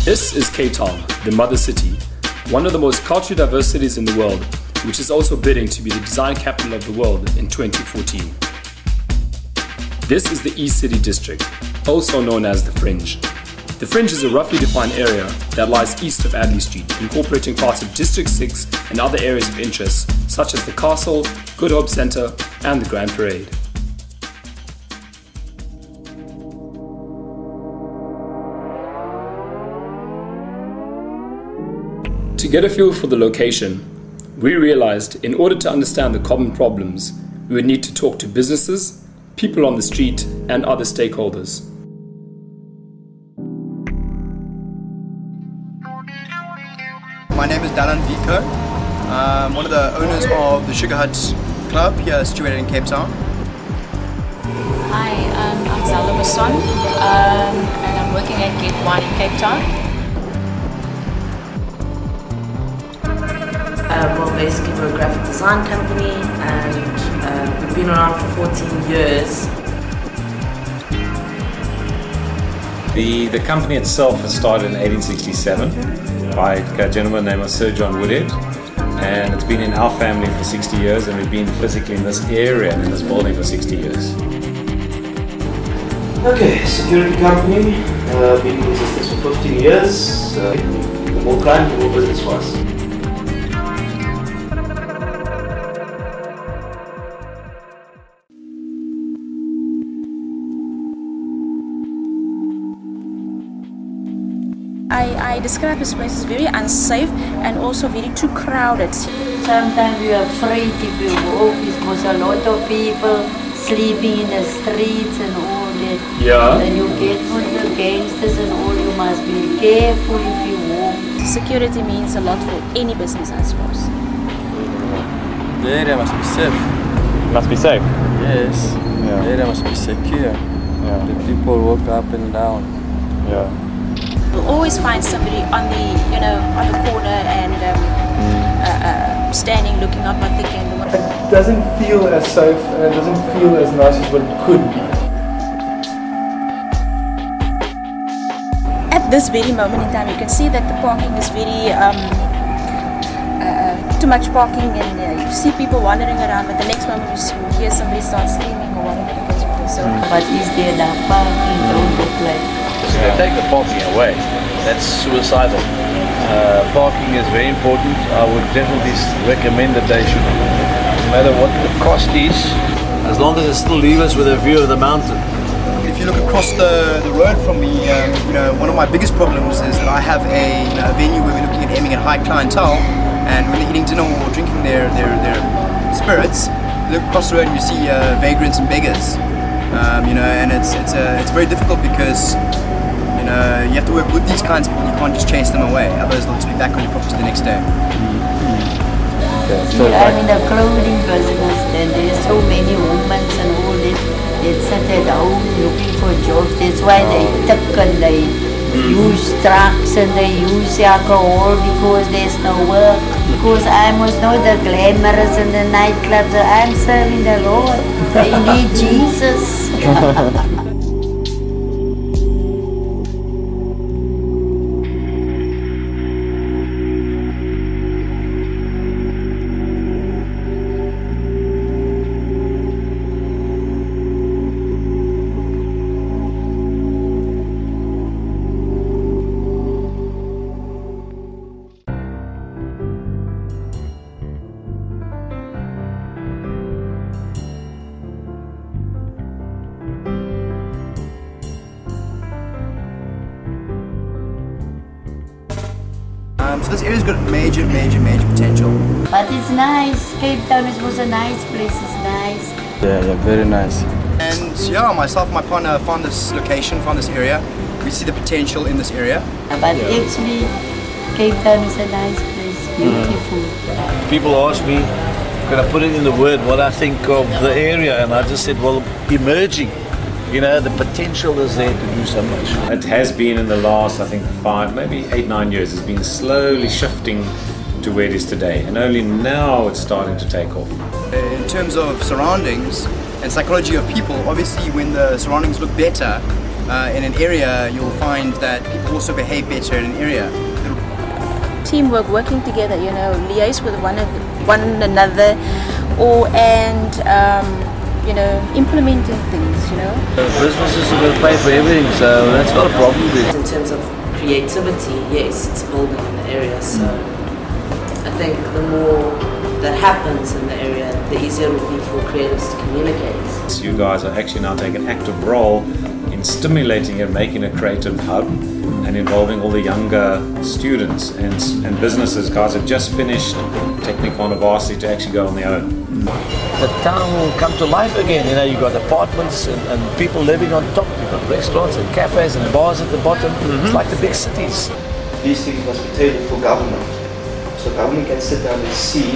This is Cape Town, the mother city, one of the most culturally diverse cities in the world, which is also bidding to be the design capital of the world in 2014. This is the East City District, also known as the Fringe. The Fringe is a roughly defined area that lies east of Adley Street, incorporating parts of District 6 and other areas of interest, such as the Castle, Good Hope Centre and the Grand Parade. To get a feel for the location, we realized in order to understand the common problems, we would need to talk to businesses, people on the street, and other stakeholders. My name is Dalan Viko. I'm one of the owners of the Sugar Hut Club here situated in Cape Town. Hi, I'm Zelda Basson, and I'm working at Gate 1 in Cape Town. Well, basically we're a graphic design company and we've been around for 14 years. The company itself was started in 1867 by a gentleman named Sir John Woodhead, and it's been in our family for 60 years, and we've been physically in this area and in this building for 60 years. Okay, security company, been in existence for 15 years. The more crime, the more business for us. I describe this place as very unsafe and also very too crowded. Sometimes we are afraid if we walk because a lot of people sleeping in the streets and all that. Yeah. And you get with the gangsters and all, you must be careful if you walk. Security means a lot for any business, I suppose. The area must be safe. Must be safe? Yes. Yeah. The area must be secure. Yeah. The people walk up and down. Yeah. You'll always find somebody on the, on the corner and standing, looking up, not thinking. It doesn't feel as safe and it doesn't feel as nice as what it could be. At this very moment in time, you can see that the parking is very, too much parking, and you see people wandering around, but the next moment you hear somebody start screaming or whatever the case may be. So, but is there enough parking? Don't look like. So they take the parking away. That's suicidal. Parking is very important. I would definitely recommend that they should, no matter what the cost is, as long as it still leaves us with a view of the mountain. If you look across the road from me, one of my biggest problems is that I have a venue where we're looking at aiming at high clientele, and when they're eating dinner or drinking their spirits, you look across the road and you see vagrants and beggars. And it's very difficult because you have to work with these kinds of people. You can't just chase them away, otherwise they'll just be back on your property the next day. Okay, so I'm in the clothing business, and there's so many women and all that sit at home looking for jobs. That's why they tip and they use drugs and they use alcohol because there's no work. Because I must know the glamorous and the nightclubs. I'm serving the Lord. They need Jesus. So this area's got major potential. But it's nice. Cape Town was a nice place. It's nice. Yeah, very nice. And yeah, myself and my partner found this location, found this area. We see the potential in this area. But actually, Cape Town is a nice place. Beautiful. People ask me, can I put it in the word what I think of the area, and I just said, well, emerging. The potential is there to do so much. It has been in the last, I think, 5, maybe 8, 9 years, it's been slowly shifting to where it is today, and only now it's starting to take off. In terms of surroundings and psychology of people, obviously when the surroundings look better, in an area, you'll find that people also behave better in an area. Teamwork, working together, you know, liaise with one another, you know, implementing things, you know. Businesses are going to pay for everything, so that's not a problem. In terms of creativity, yes, it's building in the area, so I think the more that happens in the area, the easier it will be for creatives to communicate. So you guys are actually now taking an active role in stimulating and making a creative hub and involving all the younger students and businesses. Guys have just finished Technikon Varsity to actually go on their own. The town will come to life again. You know, you've got apartments and people living on top. You've got restaurants and cafes and bars at the bottom. It's like the big cities. These things must be tailored for government. So government can sit down and see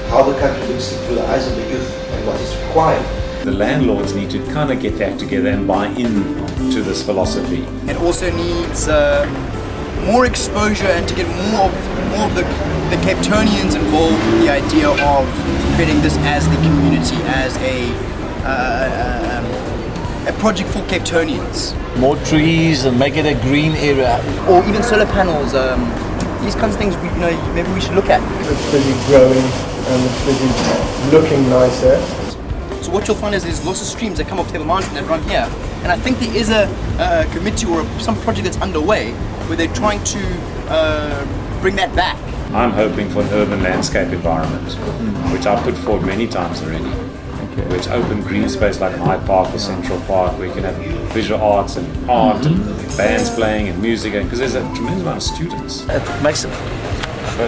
how the country looks through the eyes of the youth and what is required. The landlords need to kind of get that together and buy in to this philosophy. It also needs more exposure and to get more of the Cape Townians involved with the idea of creating this as the community, as a project for Cape Townians. More trees and make it a green area. Or even solar panels, these kinds of things maybe we should look at. It's busy growing and it's busy looking nicer. So what you'll find is there's lots of streams that come off Table Mountain that run here, and I think there is a committee or some project that's underway where they're trying to bring that back. I'm hoping for an urban landscape environment, which I've put forward many times already. Where it's open green space like Hyde Park or Central Park, where you can have visual arts and art and bands playing and music, because there's a tremendous amount of students. It makes the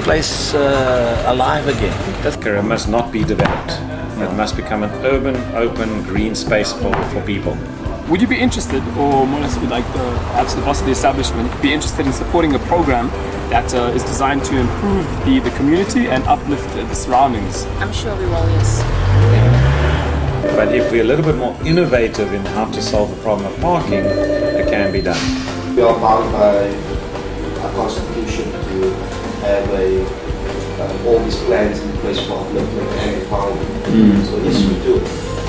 place alive again. It must not be developed. It must become an urban, open, green space for people. Would you be interested, or more or less like perhaps the boss of the establishment, be interested in supporting a program that is designed to improve the community and uplift the surroundings? I'm sure we will, yes. But if we're a little bit more innovative in how to solve the problem of parking, it can be done. We are bound by our constitution to have all these plans in place for upliftment and empowerment. So yes, we do.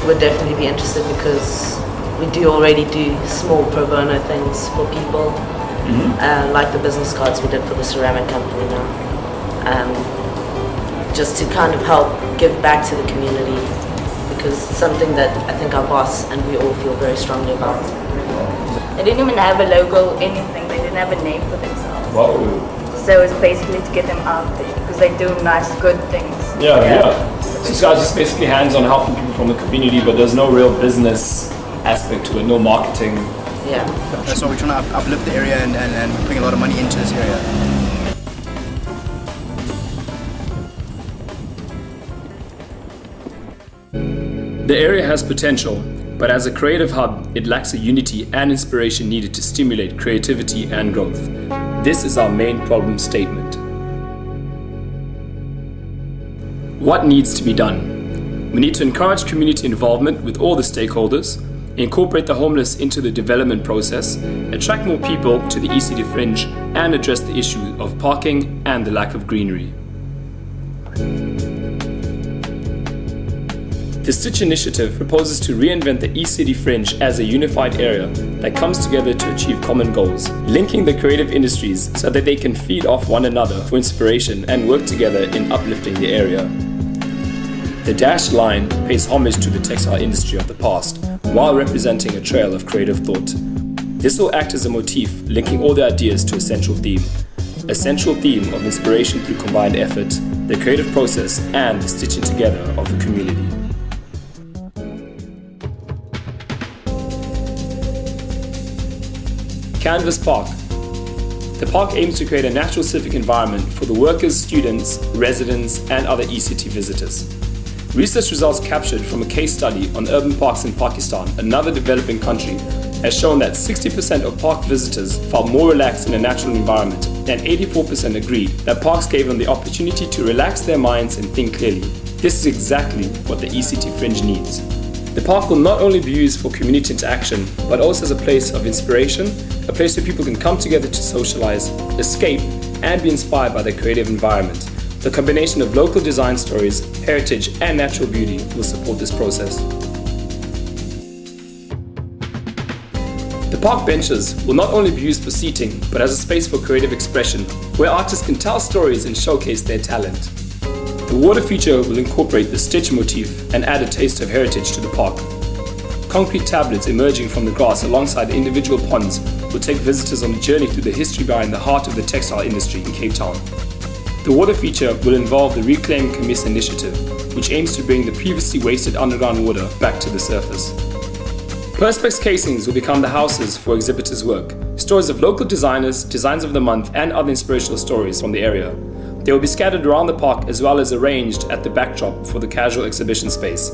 We'd definitely be interested because we do already do small pro bono things for people, like the business cards we did for the ceramic company now. Just to kind of help give back to the community, because it's something that I think our boss and we all feel very strongly about. They didn't even have a logo, anything. They didn't have a name for themselves. Wow. So it's basically to get them out there because they do nice, good things. Yeah. So these guys just basically hands-on helping people from the community, but there's no real business aspect to it, no marketing. Yeah. That's why we're trying to uplift the area and we're putting a lot of money into this area. The area has potential, but as a creative hub, it lacks the unity and inspiration needed to stimulate creativity and growth. This is our main problem statement. What needs to be done? We need to encourage community involvement with all the stakeholders, incorporate the homeless into the development process, attract more people to the ECD fringe, and address the issue of parking and the lack of greenery. The Stitch initiative proposes to reinvent the ECD fringe as a unified area that comes together to achieve common goals, linking the creative industries so that they can feed off one another for inspiration and work together in uplifting the area. The dashed line pays homage to the textile industry of the past, while representing a trail of creative thought. This will act as a motif linking all the ideas to a central theme of inspiration through combined effort, the creative process, and the stitching together of the community. Canvas Park. The park aims to create a natural civic environment for the workers, students, residents, and other ECT visitors. Research results captured from a case study on urban parks in Pakistan, another developing country, has shown that 60% of park visitors felt more relaxed in a natural environment, and 84% agreed that parks gave them the opportunity to relax their minds and think clearly. This is exactly what the ECT fringe needs. The park will not only be used for community interaction, but also as a place of inspiration, a place where people can come together to socialize, escape, and be inspired by their creative environment. The combination of local design stories, heritage, and natural beauty will support this process. The park benches will not only be used for seating, but as a space for creative expression, where artists can tell stories and showcase their talent. The water feature will incorporate the stitch motif and add a taste of heritage to the park. Concrete tablets emerging from the grass alongside individual ponds will take visitors on a journey through the history behind the heart of the textile industry in Cape Town. The water feature will involve the Reclaim Kamis initiative, which aims to bring the previously wasted underground water back to the surface. Perspex casings will become the houses for exhibitors' work, stories of local designers, designs of the month, and other inspirational stories from the area. They will be scattered around the park as well as arranged at the backdrop for the casual exhibition space.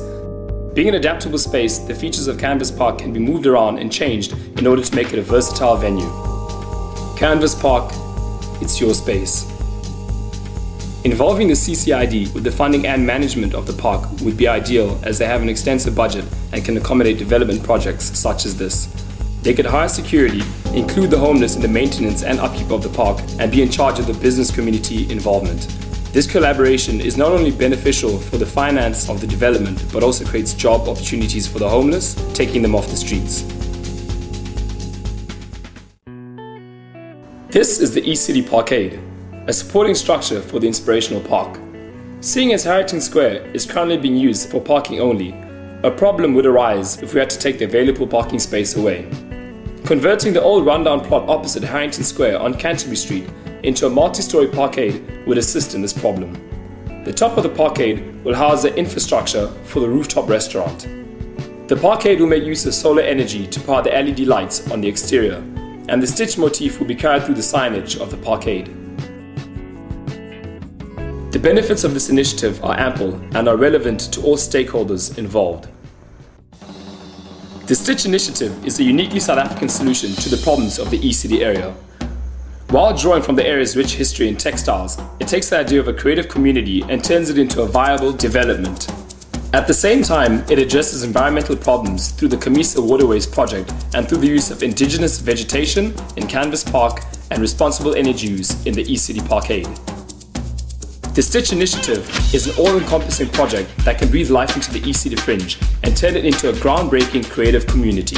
Being an adaptable space, the features of Canvas Park can be moved around and changed in order to make it a versatile venue. Canvas Park, it's your space. Involving the CCID with the funding and management of the park would be ideal, as they have an extensive budget and can accommodate development projects such as this. They could hire security, include the homeless in the maintenance and upkeep of the park, and be in charge of the business community involvement. This collaboration is not only beneficial for the finance of the development, but also creates job opportunities for the homeless, taking them off the streets. This is the East City Parkade, a supporting structure for the Inspirational Park. Seeing as Harrington Square is currently being used for parking only, a problem would arise if we had to take the available parking space away. Converting the old rundown plot opposite Harrington Square on Canterbury Street into a multi-story parkade would assist in this problem. The top of the parkade will house the infrastructure for the rooftop restaurant. The parkade will make use of solar energy to power the LED lights on the exterior, and the stitch motif will be carried through the signage of the parkade. The benefits of this initiative are ample and are relevant to all stakeholders involved. The Stitch initiative is a uniquely South African solution to the problems of the East City area. While drawing from the area's rich history in textiles, it takes the idea of a creative community and turns it into a viable development. At the same time, it addresses environmental problems through the Camisa Waterways project and through the use of indigenous vegetation in Canvas Park and responsible energy use in the East City Parkade. The Stitch initiative is an all-encompassing project that can breathe life into the East City Fringe and turn it into a groundbreaking creative community.